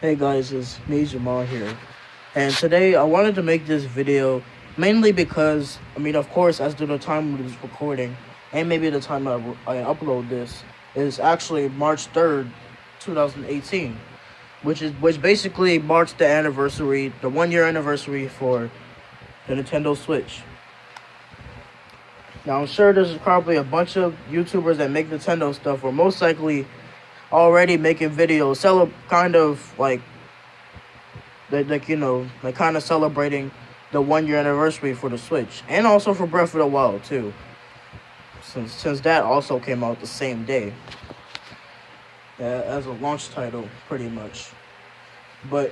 Hey guys, it's me Jamal here, and today I wanted to make this video mainly because of course, as to the time of this recording, and maybe the time I upload this is actually March 3rd, 2018, which basically marks the anniversary, the 1 year anniversary for the Nintendo Switch. Now I'm sure there's probably a bunch of YouTubers that make Nintendo stuff, or most likely already making videos, kind of like kind of celebrating the 1 year anniversary for the Switch, and also for Breath of the Wild too, since that also came out the same day as a launch title, pretty much. But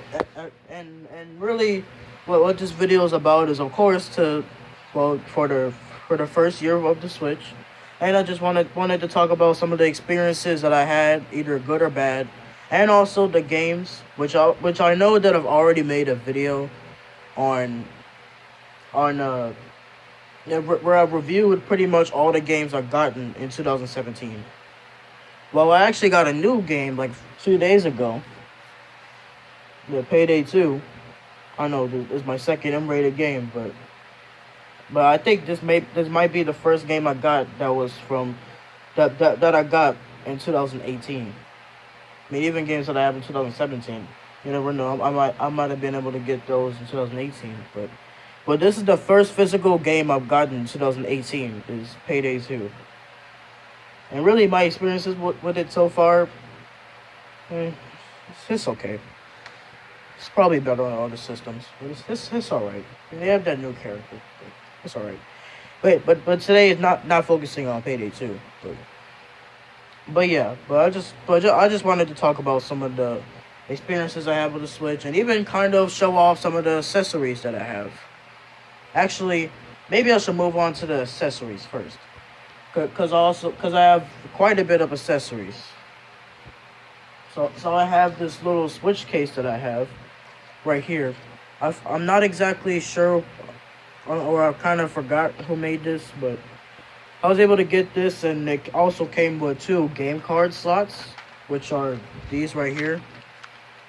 and really, what this video is about is, of course, for the first year of the Switch, and I just wanted to talk about some of the experiences that I had, either good or bad, and also the games, which I know that I've already made a video on on yeah, where I reviewed pretty much all the games I've gotten in 2017. Well, I actually got a new game like 2 days ago, the Payday 2. I know this is my second M-rated game, but I think this might be the first game I got that was from that I got in 2018. Even games that I have in 2017, you never know. I might have been able to get those in 2018, but this is the first physical game I've gotten in 2018. Is Payday 2, and really my experiences with it so far, eh, it's okay. It's probably better on other systems, but it's all right. They have that new character, but it's all right. But today is not focusing on Payday 2, but yeah, I just wanted to talk about some of the experiences I have with the Switch, and even kind of show off some of the accessories that I have. Actually, maybe I should move on to the accessories first, because I have quite a bit of accessories. So I have this little Switch case that I have right here. I'm not exactly sure, or I kind of forgot who made this, but I was able to get this, and it also came with two game card slots, which are these right here,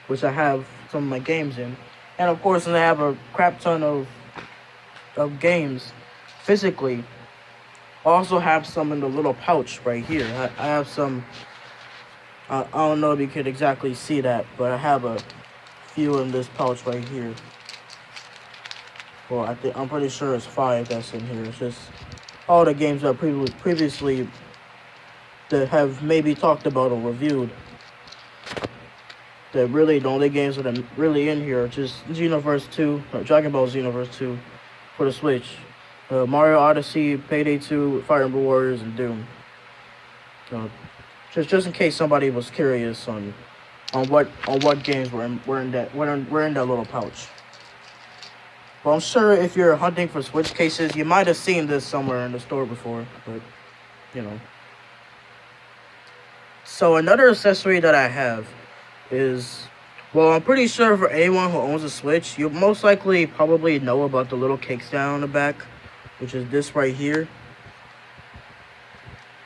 which I have some of my games in, and of course, I have a crap ton of games physically. I also have some in the little pouch right here. I have some. I don't know if you could exactly see that, but I have a few in this pouch right here. Well, I'm pretty sure it's five that's in here. It's just all the games I previously that have maybe talked about or reviewed. That really the only games that are really in here are just Xenoverse 2, or Dragon Ball Xenoverse 2 for the Switch, Mario Odyssey, Payday 2, Fire Emblem Warriors, and Doom. Uh, just in case somebody was curious on what games were in that little pouch. Well, I'm sure if you're hunting for Switch cases, you might have seen this somewhere in the store before, but you know. So another accessory that I have is, well, I'm pretty sure for anyone who owns a Switch, you most likely probably know about the little kickstand on the back, which is this right here.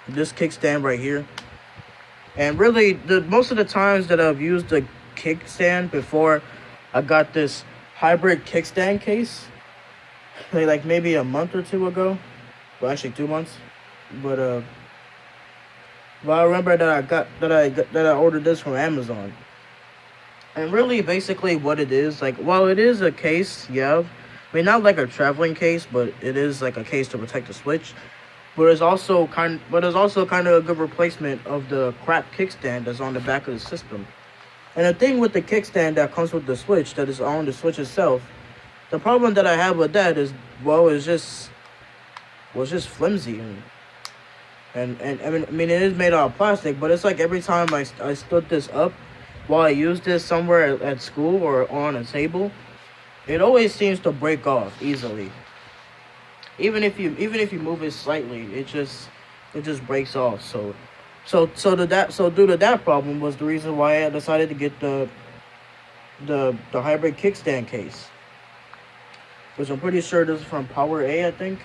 This kickstand right here. And really, the most of the times that I've used the kickstand before, I got this hybrid kickstand case, like maybe a month or two ago. Well, actually 2 months. But but I remember that I ordered this from Amazon. And really, basically, what it is, like, while it is a case, yeah, not like a traveling case, but it is like a case to protect the Switch. But it's also kind of a good replacement of the crap kickstand that's on the back of the system. And the thing with the kickstand that comes with the Switch, that is on the Switch itself, the problem that I have with that is, well, it's just flimsy, and it is made out of plastic, but it's like every time I stood this up while I used this somewhere at school or on a table, it always seems to break off easily. Even if you move it slightly, it just breaks off. So due to that problem was the reason why I decided to get the hybrid kickstand case, which I'm pretty sure this is from Power A, I think.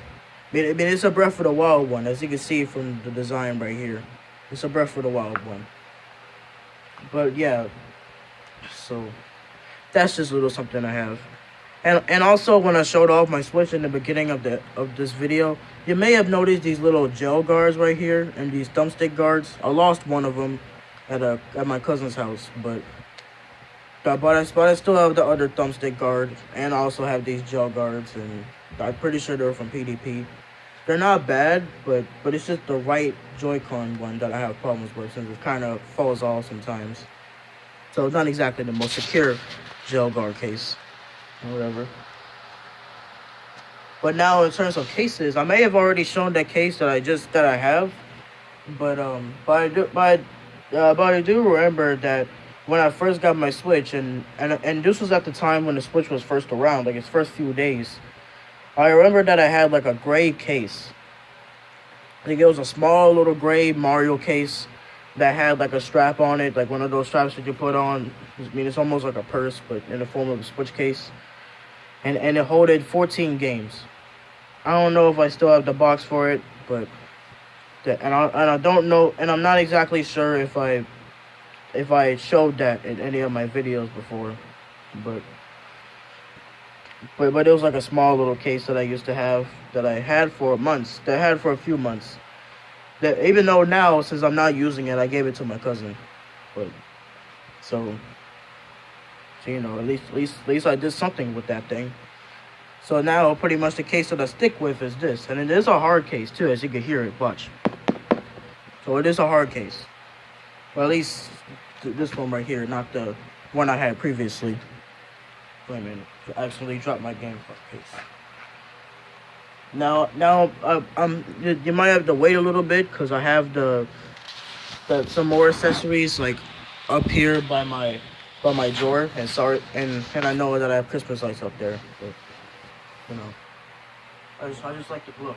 It's a Breath of the Wild one, as you can see from the design right here. It's a Breath of the Wild one. But yeah, So that's just a little something I have. And also when I showed off my Switch in the beginning of this video, you may have noticed these little gel guards right here and these thumbstick guards. I lost one of them at my cousin's house, but I still have the other thumbstick guard, and I also have these gel guards, and I'm pretty sure they're from PDP. They're not bad, but it's just the right Joy-Con one that I have problems with, since it kind of falls off sometimes. So it's not exactly the most secure gel guard case or whatever. But now in terms of cases, I may have already shown that case that I have, but I do remember that when I first got my Switch, and this was at the time when the Switch was first around, like its first few days. I remember that I had like a gray case. I think it was a small little gray Mario case that had like a strap on it, like one of those straps that you put on. I mean, it's almost like a purse, but in the form of a Switch case. And it holded 14 games. I don't know if I still have the box for it, but I don't know, and I'm not exactly sure if I showed that in any of my videos before, but it was like a small little case that I used to have, that I had for months, that I had for a few months. That even though now, since I'm not using it, I gave it to my cousin. But so you know, at least I did something with that thing. So now pretty much the case that I stick with is this, and it is a hard case too, as you can hear it. Watch. So it is a hard case. Well, at least this one right here, not the one I had previously. Wait a minute, I accidentally dropped my game case. Now, you might have to wait a little bit because I have some more accessories like up here by my drawer, and I know that I have Christmas lights up there, but you know, I just like the glow.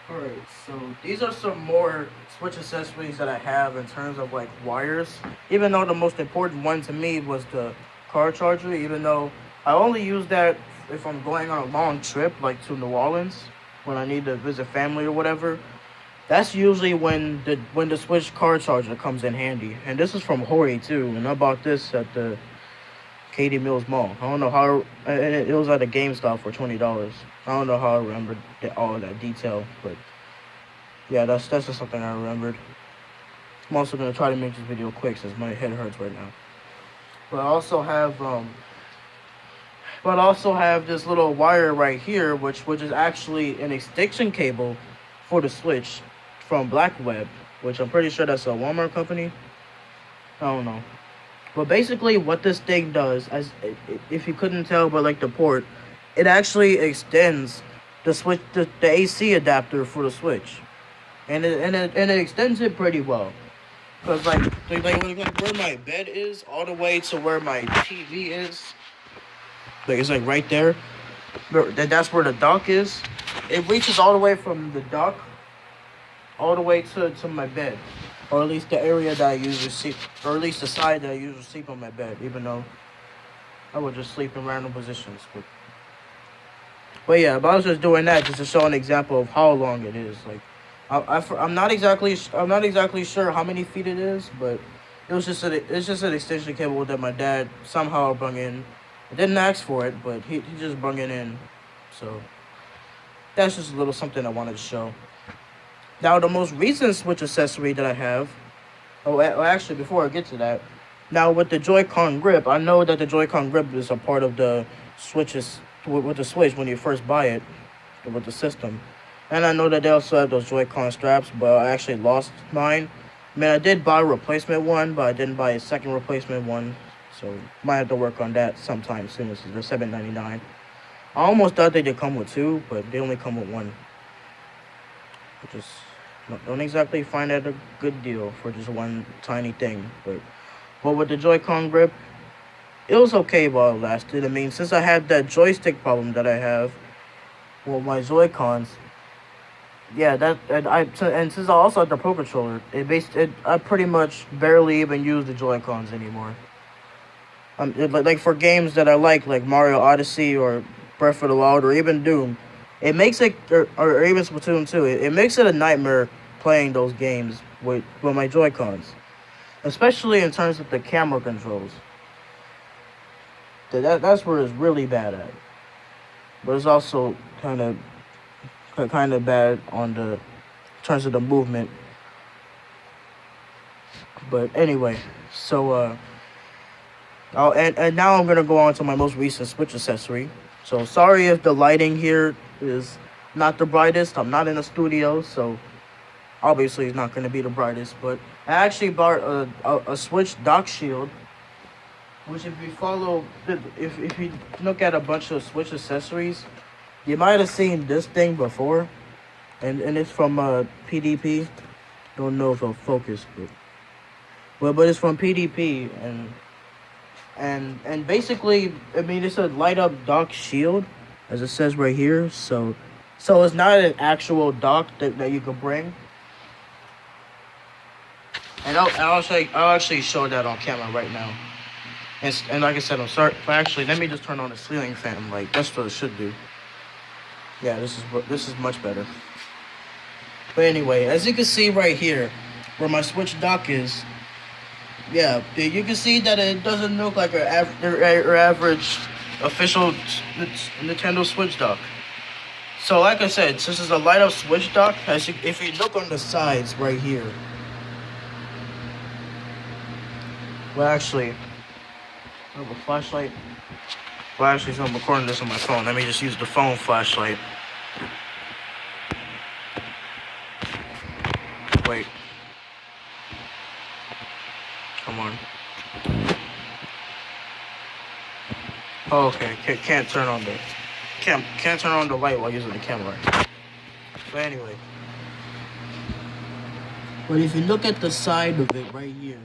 Alright, so these are some more Switch accessories that I have in terms of like wires. Even though the most important one to me was the car charger, even though I only use that if I'm going on a long trip, like to New Orleans, when I need to visit family or whatever. That's usually when the Switch car charger comes in handy. And this is from Hori too, and I bought this at the Katy Mills Mall. I don't know how, and it was at a GameStop for $20. I don't know how I remembered all of that detail, but yeah, that's just something I remembered. I'm also gonna try to make this video quick since my head hurts right now. But I also have this little wire right here, which is actually an extension cable for the Switch from Blackweb, which I'm pretty sure that's a Walmart company. I don't know. But basically what this thing does, if you couldn't tell by like the port, it actually extends the Switch, the AC adapter for the Switch. And it extends it pretty well. Cause like where my bed is, all the way to where my TV is. Like it's like right there. That's where the dock is. It reaches all the way from the dock all the way to my bed. Or at least the area that I usually sleep, or at least the side that I usually sleep on my bed, even though I would just sleep in random positions. But yeah, but I was just doing that just to show an example of how long it is. Like, I'm not exactly sure how many feet it is, but it's just an extension cable that my dad somehow brought in. I didn't ask for it, but he just brought it in. So that's just a little something I wanted to show. Now, the most recent Switch accessory that I have... actually, before I get to that... Now, with the Joy-Con grip, I know that the Joy-Con grip is a part of the Switches... With the Switch when you first buy it, with the system. And I know that they also have those Joy-Con straps, but I actually lost mine. I mean, I did buy a replacement one, but I didn't buy a second replacement one. So, might have to work on that sometime soon. They're $7.99. I almost thought they did come with two, but they only come with one. Which is... Don't exactly find that a good deal for just one tiny thing, but with the Joy-Con grip, it was okay while it lasted. I mean, since I had that joystick problem that I have with my Joy-Cons, yeah, and since I also had the Pro Controller, I pretty much barely even use the Joy-Cons anymore. Like for games that I like Mario Odyssey or Breath of the Wild, or even Doom, it makes it, or even Splatoon 2, it makes it a nightmare playing those games with my Joy Cons, especially in terms of the camera controls. That's where it's really bad at, but it's also kind of bad on the in terms of the movement. But anyway, so and now I'm gonna go on to my most recent Switch accessory. So sorry if the lighting here is not the brightest. I'm not in a studio, so obviously it's not gonna be the brightest. But I actually bought a Switch dock shield, which if you follow, if you look at a bunch of Switch accessories, you might have seen this thing before, and it's from PDP. Don't know if I'll focus, but it's from PDP, and basically, I mean, it's a light up dock shield, as it says right here. So it's not an actual dock that you can bring. And I'll actually show that on camera right now. And like I said, I'm sorry. But actually, let me just turn on the ceiling fan. Like that's what it should do. Yeah, this is much better. But anyway, as you can see right here, where my Switch dock is, yeah, you can see that it doesn't look like your average official Nintendo Switch dock. So like I said, since it's a light up Switch dock, if you look on the sides right here, well actually, I have a flashlight. Well actually, so I'm recording this on my phone. Let me just use the phone flashlight. Wait. Come on. Oh, okay. Can't turn on the light while using the camera. But anyway. But if you look at the side of it right here,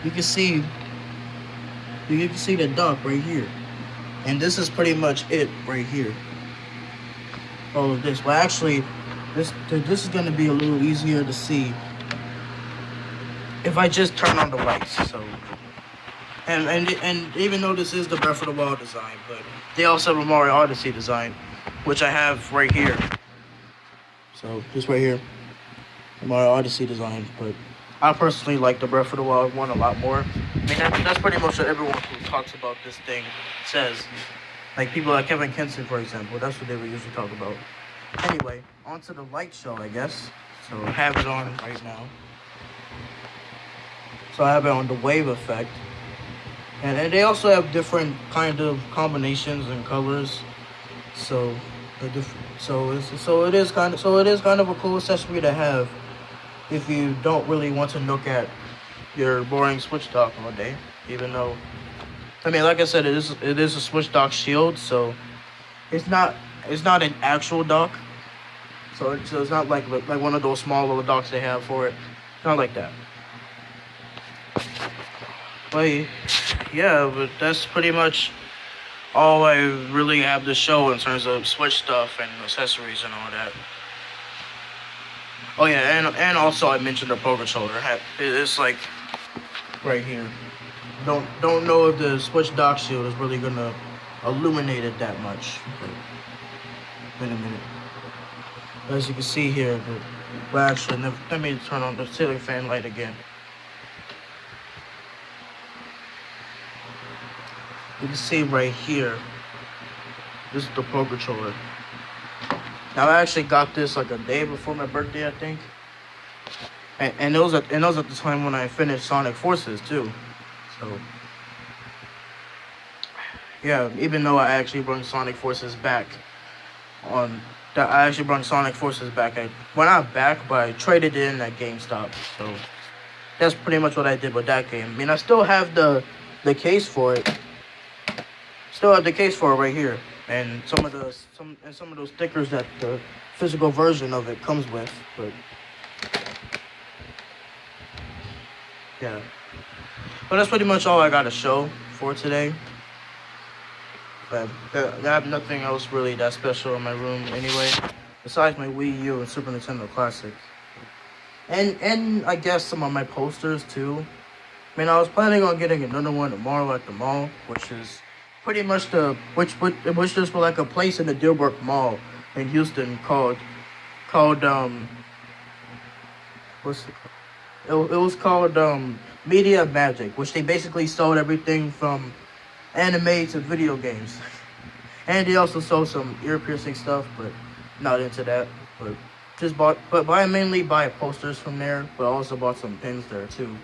you can see the dock right here. And this is pretty much it right here. All of this. Well actually, this is gonna be a little easier to see if I just turn on the lights. So and even though this is the Breath of the Wild design, but they also have a Mario Odyssey design, which I have right here. So just right here, the Mario Odyssey design. But I personally like the Breath of the Wild one a lot more. I mean that's pretty much what everyone who talks about this thing says. Like people like Kevin Kinson, for example, that's what they would usually talk about. Anyway, on to the light show, I guess. So I have it on right now. So I have it on the wave effect, and they also have different kind of combinations and colors. So it is kind of a cool accessory to have if you don't really want to look at your boring Switch dock all day. Even though, I mean, like I said, it is a Switch dock shield, so it's not an actual dock. So it's not like one of those small little docks they have for it. Not like that. But yeah, but that's pretty much all I really have to show in terms of Switch stuff and accessories and all that. Oh yeah, and also I mentioned the Pro Controller. It's like right here. Don't know if the Switch dock shield is really gonna illuminate it that much. Wait a minute. As you can see here, but actually, let me turn on the ceiling fan light again. You can see right here, this is the Pro Controller. Now I actually got this like a day before my birthday, I think. And it was at the time when I finished Sonic Forces too. So yeah, even though I actually brought Sonic Forces back well, not back, but I traded it in at GameStop. So that's pretty much what I did with that game. I mean, I still have the case for it. Still have the case for it right here, and some of those stickers that the physical version of it comes with. But yeah, but that's pretty much all I got to show for today. But I have nothing else really that special in my room anyway, besides my Wii U and Super Nintendo Classic, and I guess some of my posters too. I mean, I was planning on getting another one tomorrow at the mall, which is pretty much which just was like a place in the Dilbrook Mall in Houston called what's it was called Media Magic, which they basically sold everything from anime to video games. And they also sold some ear piercing stuff, but not into that. But I mainly buy posters from there, but I also bought some pins there too.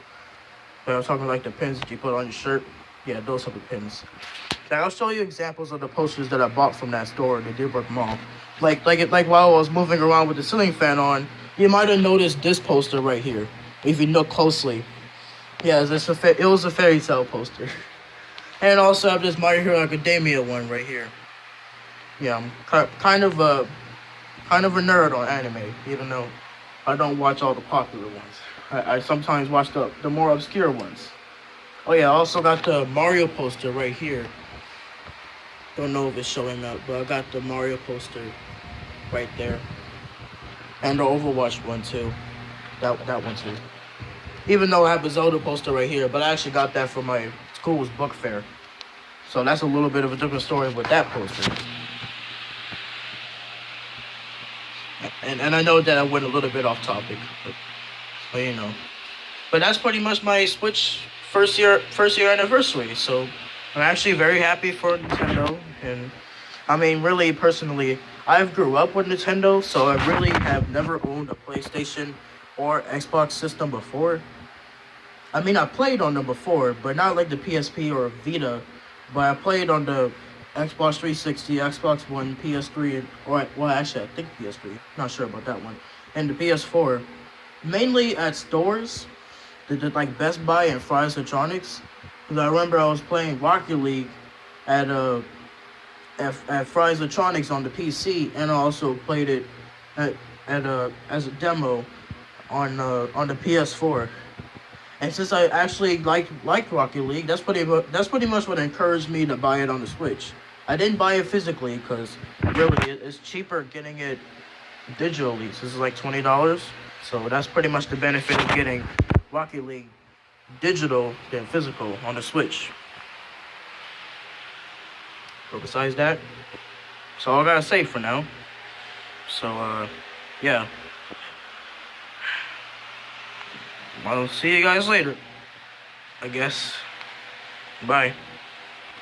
But I was talking like the pins that you put on your shirt. Yeah, those type of pins. Like, I'll show you examples of the posters that I bought from that store in the Dearborn Mall. Like while I was moving around with the ceiling fan on, you might have noticed this poster right here. If you look closely, yeah, it was a fairy tale poster. And also I have this My Hero Academia one right here. Yeah, I'm kind of a nerd on anime, even though I don't watch all the popular ones. I sometimes watch the more obscure ones. Oh yeah, I also got the Mario poster right here. Don't know if it's showing up, but I got the Mario poster right there. And the Overwatch one too. That one too. Even though I have a Zelda poster right here, but I actually got that for my school's book fair. So that's a little bit of a different story with that poster. And I know that I went a little bit off topic, but you know. But that's pretty much my Switch first year anniversary. So I'm actually very happy for Nintendo, and I mean, really personally, I've grew up with Nintendo, so I really have never owned a PlayStation or Xbox system before. I mean, I played on them before, but not like the PSP or Vita. But I played on the Xbox 360, Xbox One, PS3, or well, actually, I think PS3. Not sure about that one, and the PS4, mainly at stores, like Best Buy and Fry's Electronics. Because I remember I was playing Rocket League at at Fry's Electronics on the PC, and I also played it as a demo on the PS4. And since I actually liked Rocket League, that's pretty much what encouraged me to buy it on the Switch. I didn't buy it physically because really it's cheaper getting it digitally. So this is like $20. So that's pretty much the benefit of getting Rocket League digital than physical on the Switch. But besides that, that's all I gotta say for now. So yeah. I'll see you guys later, I guess. Bye.